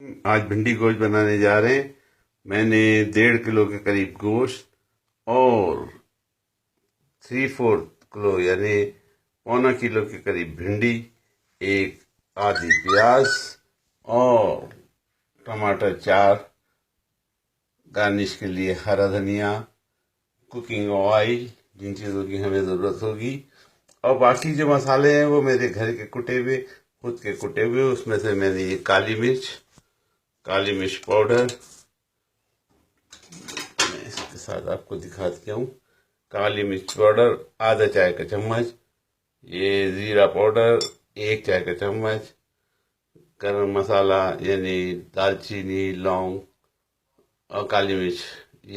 आज भिंडी गोश्त बनाने जा रहे हैं। मैंने 1.5 किलो के करीब गोश्त और 3/4 किलो यानी 1.25 किलो के करीब भिंडी, एक आधी प्याज और टमाटर 4, गार्निश के लिए हरा धनिया, कुकिंग ऑयल, जिन चीज़ों की हमें ज़रूरत होगी। और बाकी जो मसाले हैं वो मेरे घर के कुटे हुए, खुद के कुटे हुए। उसमें से मैंने ये काली मिर्च पाउडर, मैं इसके साथ आपको दिखा दिया हूँ। काली मिर्च पाउडर आधा चाय का चम्मच, ये जीरा पाउडर 1 चाय का चम्मच, गरम मसाला यानी दालचीनी, लौंग और काली मिर्च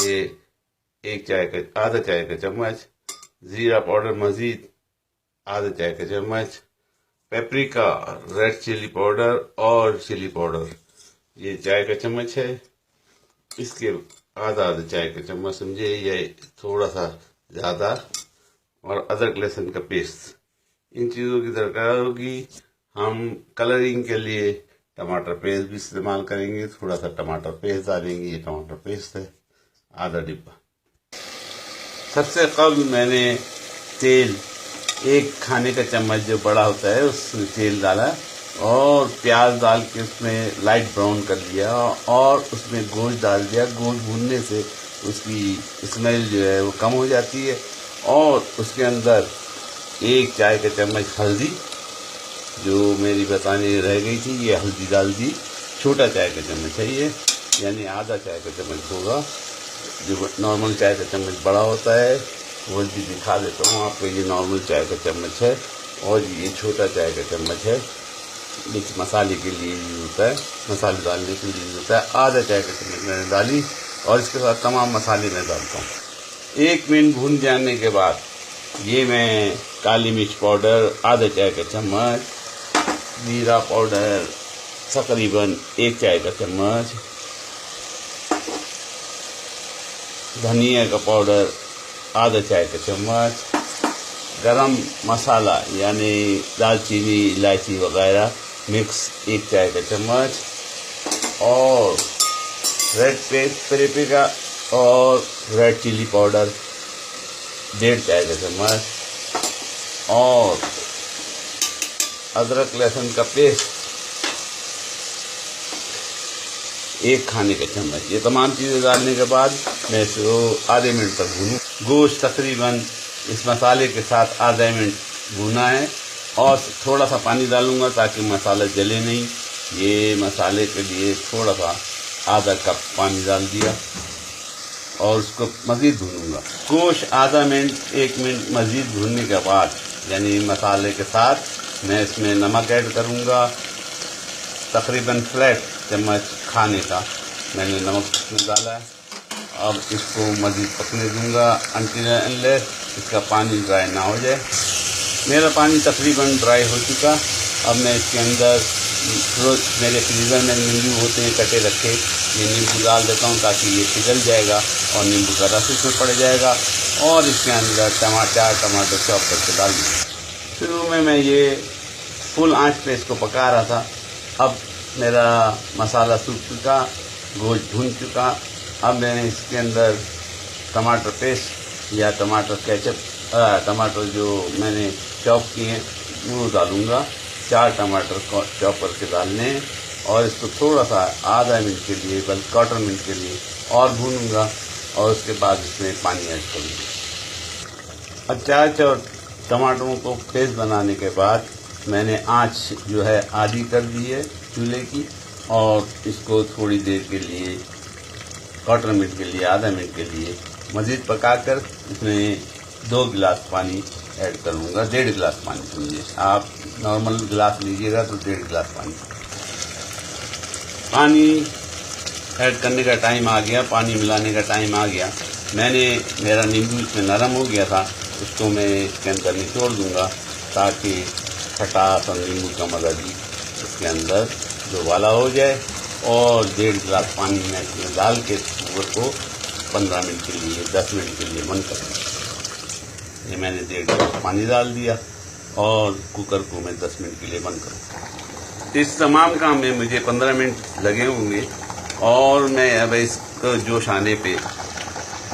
ये आधा चाय का चम्मच, जीरा पाउडर मजीद आधा चाय का चम्मच, पेपरिका, रेड चिली पाउडर और चिली पाउडर ये चाय का चम्मच है। इसके आधा चाय का चम्मच समझे, ये थोड़ा सा ज़्यादा। और अदरक लहसुन का पेस्ट, इन चीज़ों की दरकार होगी। हम कलरिंग के लिए टमाटर पेस्ट भी इस्तेमाल करेंगे, थोड़ा सा टमाटर पेस्ट डालेंगे। ये टमाटर पेस्ट है आधा डिब्बा। सबसे कबल मैंने तेल 1 खाने का चम्मच जो बड़ा होता है उसमें तेल डाला और प्याज डाल के उसमें लाइट ब्राउन कर लिया और उसमें गोश्त डाल दिया। गोश्त भूनने से उसकी स्मेल जो है वो कम हो जाती है। और उसके अंदर 1 चाय का चम्मच हल्दी, जो मेरी बताने रह गई थी, ये हल्दी डाल दी। छोटा चाय का चम्मच है ये, यानी आधा चाय का चम्मच होगा। जो नॉर्मल चाय का चम्मच बड़ा होता है वो भी दिखा देता हूँ आपको। ये नॉर्मल चाय का चम्मच है और ये छोटा चाय का चम्मच है। मिर्च मसाले के लिए यूज होता है, मसाले डालने के लिए यूज होता है। आधा चाय का चम्मच मैंने डाली और इसके साथ तमाम मसाले मैं डालता हूँ। 1 मिनट भून जाने के बाद ये मैं काली मिर्च पाउडर आधा चाय का चम्मच, जीरा पाउडर तकरीबन 1 चाय का चम्मच, धनिया का पाउडर आधा चाय का चम्मच, गरम मसाला यानी दालचीनी, इलायची वगैरह मिक्स 1 चाय का चम्मच और रेड पेपरिका और रेड चिली पाउडर 1.5 चाय का चम्मच और अदरक लहसुन का पेस्ट 1 खाने का चम्मच। ये तमाम चीज़ें डालने के बाद मैं इसको आधे मिनट तक भूनूं। गोश्त तकरीबन इस मसाले के साथ आधा मिनट भूना है और थोड़ा सा पानी डालूंगा ताकि मसाला जले नहीं। ये मसाले के लिए थोड़ा सा आधा कप पानी डाल दिया और उसको मज़ीद भूनूंगा। गोश्त आधा मिनट 1 मिनट मज़ीद भूनने के बाद यानी मसाले के साथ मैं इसमें नमक ऐड करूंगा। तकरीबन फ्लैट चम्मच खाने का मैंने नमक इसमें डाला है। अब इसको मज़ीद पकने दूंगा अनलेस इसका पानी ड्राई ना हो जाए। मेरा पानी तकरीबन ड्राई हो चुका। अब मैं इसके अंदर मेरे फ्रीज़र में नींबू होते हैं कटे रखे, ये नींबू डाल देता हूँ ताकि ये पिघल जाएगा और नींबू का रस इसमें पड़ जाएगा। और इसके अंदर टमाटर चॉप करके डाल दूँगा। शुरू में मैं ये फुल आंच पे इसको पका रहा था। अब मेरा मसाला सूख चुका, गोश्त भून चुका। अब मैंने इसके अंदर टमाटर पेस्ट या टमाटर केचप, टमाटर जो मैंने चॉप किए हैं वो डालूँगा। 4 टमाटर को चॉप करके डालने और इसको थोड़ा सा आधा मिनट के लिए, बल्कि 1/4 मिनट के लिए और भूनूँगा और उसके बाद इसमें पानी ऐड करूँगा। अब प्याज और टमाटरों को पेस्ट बनाने के बाद मैंने आँच जो है आधी कर दी है चूल्हे की और इसको थोड़ी देर के लिए, 1/4 मिनट के लिए, आधा मिनट के लिए मज़ीद पकाकर इसमें 2 गिलास पानी ऐड करूँगा। 1.5 गिलास पानी समझिए, आप नॉर्मल गिलास लीजिएगा तो 1.5 गिलास पानी ऐड करने का टाइम आ गया, पानी मिलाने का टाइम आ गया। मेरा नींबू इसमें नरम हो गया था, उसको मैं इसके अंदर निचोड़ दूँगा ताकि खटास और नींबू का मज़ा भी इसके अंदर जो वाला हो जाए। और 1.5 गिलास पानी में इसमें डाल के कुकर को 15 मिनट के लिए, 10 मिनट के लिए बंद कर दिया। ये मैंने 1.5 गिलास पानी डाल दिया और कुकर को मैं 10 मिनट के लिए बंद करूँगा। इस तमाम काम में मुझे 15 मिनट लगे होंगे और मैं अब इसको जोश आने पे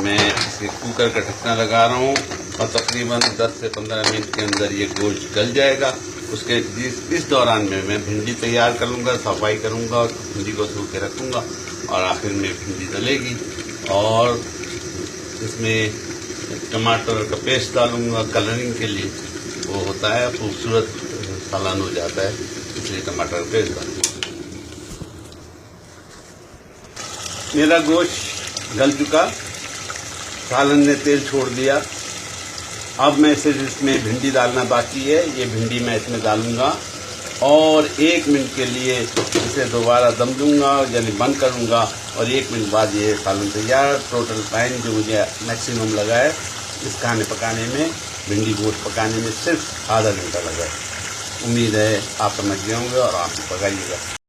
मैं इसके कुकर का ढक्कन लगा रहा हूँ और तकरीबन 10 से 15 मिनट के अंदर ये गोश्त गल जाएगा। उसके इस दौरान में मैं भिंडी तैयार करूँगा, सफाई करूँगा और भिंडी को धो के रखूँगा और आखिर में भिंडी डलेगी और इसमें टमाटर का पेस्ट डालूँगा कलरिंग के लिए। वो होता है खूबसूरत सालन हो जाता है, इसलिए टमाटर का पेस्ट डालूँगा। मेरा गोश्त गल चुका, सालन ने तेल छोड़ दिया। अब मैं सिर्फ इसमें भिंडी डालना बाकी है। ये भिंडी मैं इसमें डालूंगा और 1 मिनट के लिए इसे दोबारा दम दूंगा, यानी बंद करूंगा और 1 मिनट बाद ये सालन तैयार। टोटल टाइम जो मुझे मैक्सिमम लगा है इस खाने पकाने में, भिंडी गोश्त पकाने में सिर्फ आधा घंटा लगा है। उम्मीद है आप समझ गए होंगे और आप पकाइएगा।